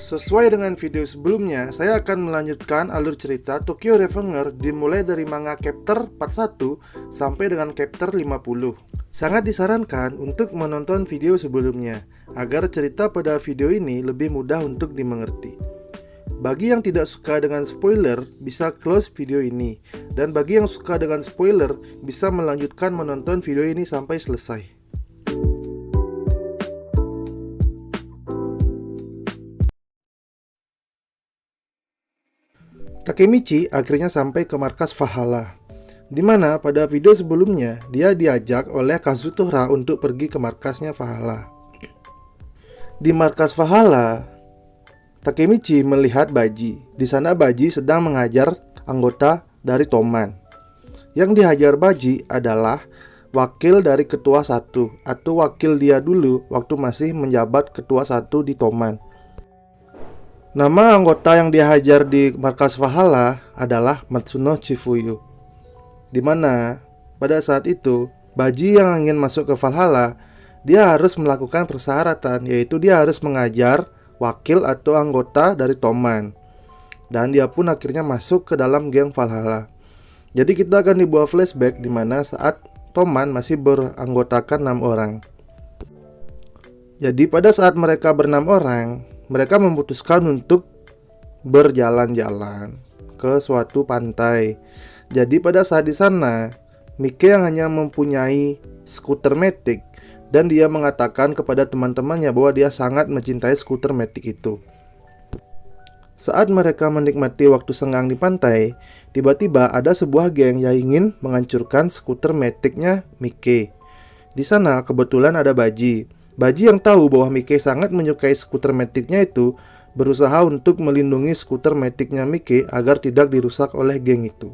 Sesuai dengan video sebelumnya, saya akan melanjutkan alur cerita Tokyo Revenger dimulai dari manga chapter 41 sampai dengan chapter 50. Sangat disarankan untuk menonton video sebelumnya, agar cerita pada video ini lebih mudah untuk dimengerti. Bagi yang tidak suka dengan spoiler, bisa close video ini. Dan bagi yang suka dengan spoiler, bisa melanjutkan menonton video ini sampai selesai. Takemichi akhirnya sampai ke markas Valhalla, di mana pada video sebelumnya dia diajak oleh Kazutora untuk pergi ke markasnya Valhalla. Di markas Valhalla, Takemichi melihat Baji. Di sana Baji sedang mengajar anggota dari Toman. Yang dihajar Baji adalah wakil dari ketua 1 atau wakil dia dulu waktu masih menjabat ketua 1 di Toman. Nama anggota yang dihajar di markas Valhalla adalah Matsuno Chifuyu. Di mana pada saat itu Baji yang ingin masuk ke Valhalla, dia harus melakukan persyaratan, yaitu dia harus mengajar wakil atau anggota dari Toman. Dan dia pun akhirnya masuk ke dalam geng Valhalla. Jadi kita akan dibawa flashback di mana saat Toman masih beranggotakan 6 orang. Jadi pada saat mereka ber-6 orang, mereka memutuskan untuk berjalan-jalan ke suatu pantai. Jadi pada saat di sana, Mike yang hanya mempunyai skuter matic dan dia mengatakan kepada teman-temannya bahwa dia sangat mencintai skuter matic itu. Saat mereka menikmati waktu senggang di pantai, tiba-tiba ada sebuah geng yang ingin menghancurkan skuter maticnya Mike. Di sana kebetulan ada Baji. Baji yang tahu bahwa Mike sangat menyukai skuter maticnya itu berusaha untuk melindungi skuter maticnya Mike agar tidak dirusak oleh geng itu.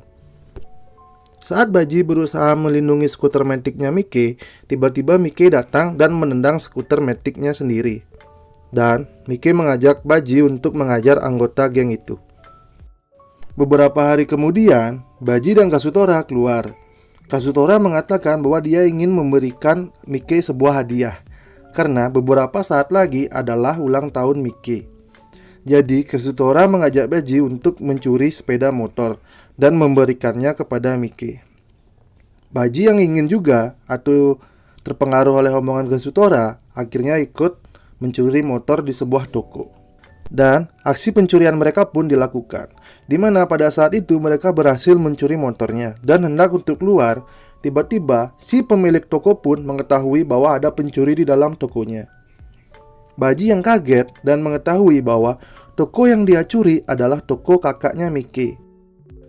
Saat Baji berusaha melindungi skuter maticnya Mike, tiba-tiba Mike datang dan menendang skuter maticnya sendiri. Dan Mike mengajak Baji untuk mengajar anggota geng itu. Beberapa hari kemudian, Baji dan Kazutora keluar. Kazutora mengatakan bahwa dia ingin memberikan Mike sebuah hadiah, karena beberapa saat lagi adalah ulang tahun Mike. Jadi Kazutora mengajak Baji untuk mencuri sepeda motor dan memberikannya kepada Mike. Baji yang ingin juga atau terpengaruh oleh omongan Kazutora akhirnya ikut mencuri motor di sebuah toko. Dan aksi pencurian mereka pun dilakukan, di mana pada saat itu mereka berhasil mencuri motornya dan hendak untuk keluar. Tiba-tiba, si pemilik toko pun mengetahui bahwa ada pencuri di dalam tokonya. Baji yang kaget dan mengetahui bahwa toko yang dia curi adalah toko kakaknya Mike.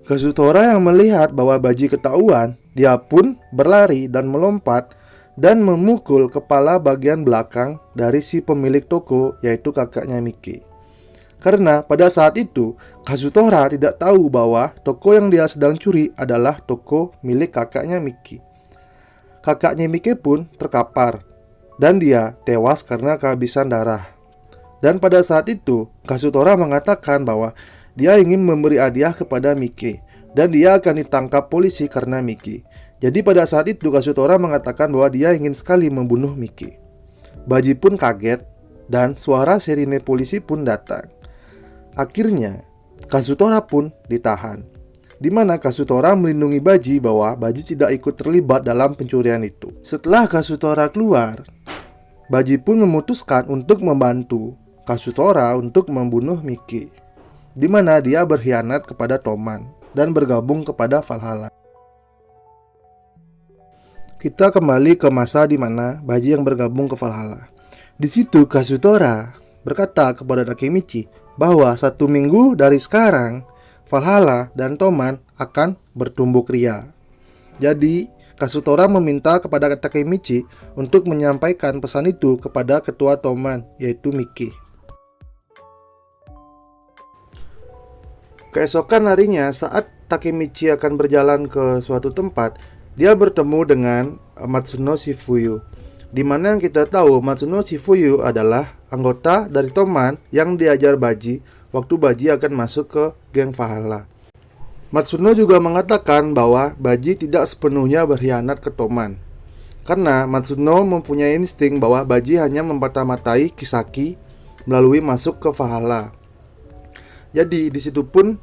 Kazutora yang melihat bahwa Baji ketahuan, dia pun berlari dan melompat dan memukul kepala bagian belakang dari si pemilik toko, yaitu kakaknya Mike. Karena pada saat itu, Kazutora tidak tahu bahwa toko yang dia sedang curi adalah toko milik kakaknya Mike. Kakaknya Mike pun terkapar, dan dia tewas karena kehabisan darah. Dan pada saat itu, Kazutora mengatakan bahwa dia ingin memberi hadiah kepada Mike, dan dia akan ditangkap polisi karena Mike. Jadi pada saat itu, Kazutora mengatakan bahwa dia ingin sekali membunuh Mike. Baji pun kaget, dan suara sirine polisi pun datang. Akhirnya, Kazutora pun ditahan, di mana Kazutora melindungi Baji bahwa Baji tidak ikut terlibat dalam pencurian itu. Setelah Kazutora keluar, Baji pun memutuskan untuk membantu Kazutora untuk membunuh Mike, di mana dia berkhianat kepada Toman dan bergabung kepada Valhalla. Kita kembali ke masa di mana Baji yang bergabung ke Valhalla. Di situ Kazutora berkata kepada Takemichi bahwa 1 minggu dari sekarang Valhalla dan Toman akan bertumbuk ria. Jadi Kazutora meminta kepada Takemichi untuk menyampaikan pesan itu kepada ketua Toman, yaitu Mike. Keesokan harinya saat Takemichi akan berjalan ke suatu tempat, dia bertemu dengan Matsuno Shifuyu, di mana yang kita tahu Matsuno Shifuyu adalah anggota dari Toman yang diajar Baji waktu Baji akan masuk ke geng Valhalla. Matsuno juga mengatakan bahwa Baji tidak sepenuhnya berkhianat ke Toman, karena Matsuno mempunyai insting bahwa Baji hanya memata-matai Kisaki melalui masuk ke Valhalla. Jadi di situ pun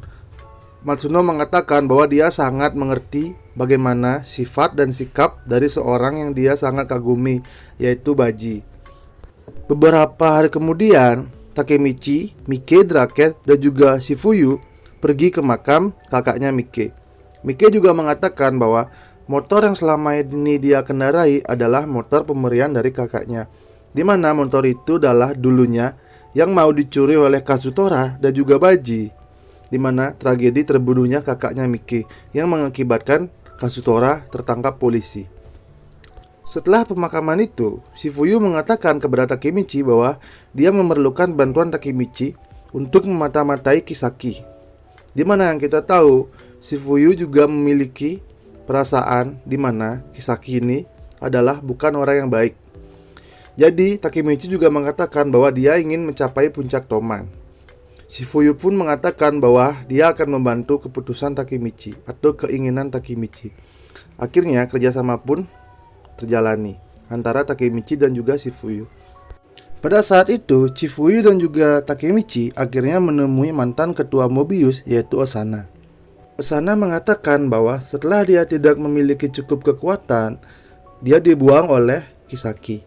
Matsuno mengatakan bahwa dia sangat mengerti bagaimana sifat dan sikap dari seorang yang dia sangat kagumi, yaitu Baji. Beberapa hari kemudian, Takemichi, Mike, Draken, dan juga Shifuyu pergi ke makam kakaknya Mike. Mike juga mengatakan bahwa motor yang selama ini dia kendarai adalah motor pemberian dari kakaknya, di mana motor itu adalah dulunya yang mau dicuri oleh Kazutora dan juga Baji, di mana tragedi terbunuhnya kakaknya Mike yang mengakibatkan Kazutora tertangkap polisi. Setelah pemakaman itu, Shifuyu mengatakan kepada Takemichi bahwa dia memerlukan bantuan Takemichi untuk memata-matai Kisaki, di mana yang kita tahu Shifuyu juga memiliki perasaan di mana Kisaki ini adalah bukan orang yang baik. Jadi Takemichi juga mengatakan bahwa dia ingin mencapai puncak Toman. Shifuyu pun mengatakan bahwa dia akan membantu keputusan Takemichi atau keinginan Takemichi. Akhirnya kerjasama pun terjalani antara Takemichi dan juga Shifuyu. Pada saat itu, Shifuyu dan juga Takemichi akhirnya menemui mantan ketua Mobius, yaitu Osana. Osana mengatakan bahwa setelah dia tidak memiliki cukup kekuatan, dia dibuang oleh Kisaki.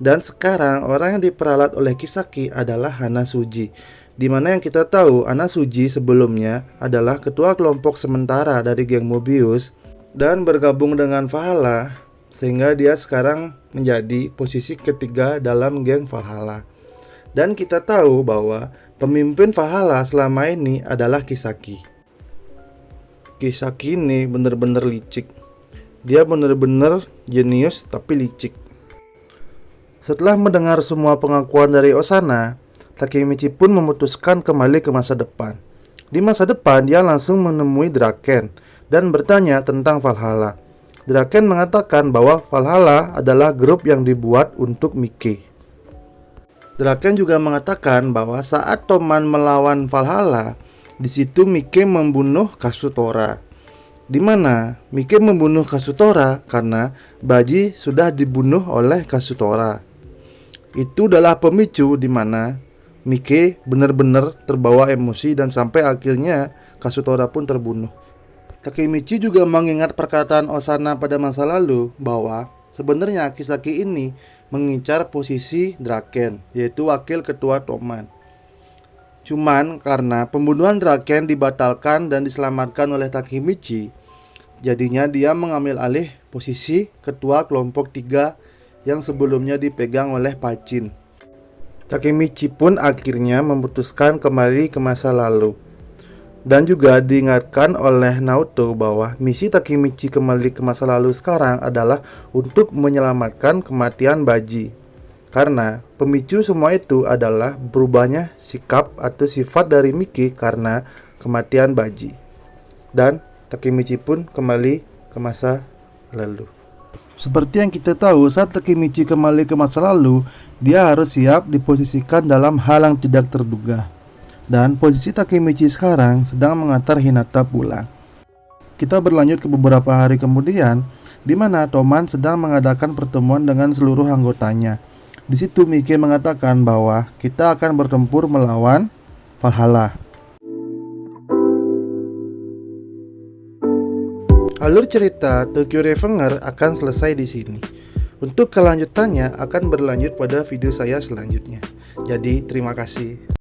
Dan sekarang orang yang diperalat oleh Kisaki adalah Hana Suji, di mana yang kita tahu Hana Suji sebelumnya adalah ketua kelompok sementara dari geng Mobius dan bergabung dengan Valhalla, sehingga dia sekarang menjadi posisi ketiga dalam geng Valhalla. Dan kita tahu bahwa pemimpin Valhalla selama ini adalah Kisaki. Kisaki ini bener-bener licik. Dia bener-bener jenius tapi licik. Setelah mendengar semua pengakuan dari Osana, Takemichi pun memutuskan kembali ke masa depan. Di masa depan, dia langsung menemui Draken dan bertanya tentang Valhalla. Draken mengatakan bahwa Valhalla adalah grup yang dibuat untuk Mike. Draken juga mengatakan bahwa saat Toman melawan Valhalla, di situ Mike membunuh Kazutora. Di mana Mike membunuh Kazutora karena Baji sudah dibunuh oleh Kazutora. Itu adalah pemicu di mana Mike benar-benar terbawa emosi dan sampai akhirnya Kazutora pun terbunuh. Takemichi juga mengingat perkataan Osana pada masa lalu bahwa sebenarnya Kisaki ini mengincar posisi Draken, yaitu wakil ketua Toman. Cuman karena pembunuhan Draken dibatalkan dan diselamatkan oleh Takemichi, jadinya dia mengambil alih posisi ketua kelompok 3 yang sebelumnya dipegang oleh Pachin. Takemichi pun akhirnya memutuskan kembali ke masa lalu. Dan juga diingatkan oleh Naoto bahwa misi Takemichi kembali ke masa lalu sekarang adalah untuk menyelamatkan kematian Baji. Karena pemicu semua itu adalah berubahnya sikap atau sifat dari Miki karena kematian Baji. Dan Takemichi pun kembali ke masa lalu. Seperti yang kita tahu, saat Takemichi kembali ke masa lalu, dia harus siap diposisikan dalam hal yang tidak terduga. Dan posisi Takemichi sekarang sedang mengantar Hinata pulang. Kita berlanjut ke beberapa hari kemudian, di mana Toman sedang mengadakan pertemuan dengan seluruh anggotanya. Di situ Mike mengatakan bahwa kita akan bertempur melawan Valhalla. Alur cerita Tokyo Revenger akan selesai di sini. Untuk kelanjutannya akan berlanjut pada video saya selanjutnya. Jadi terima kasih.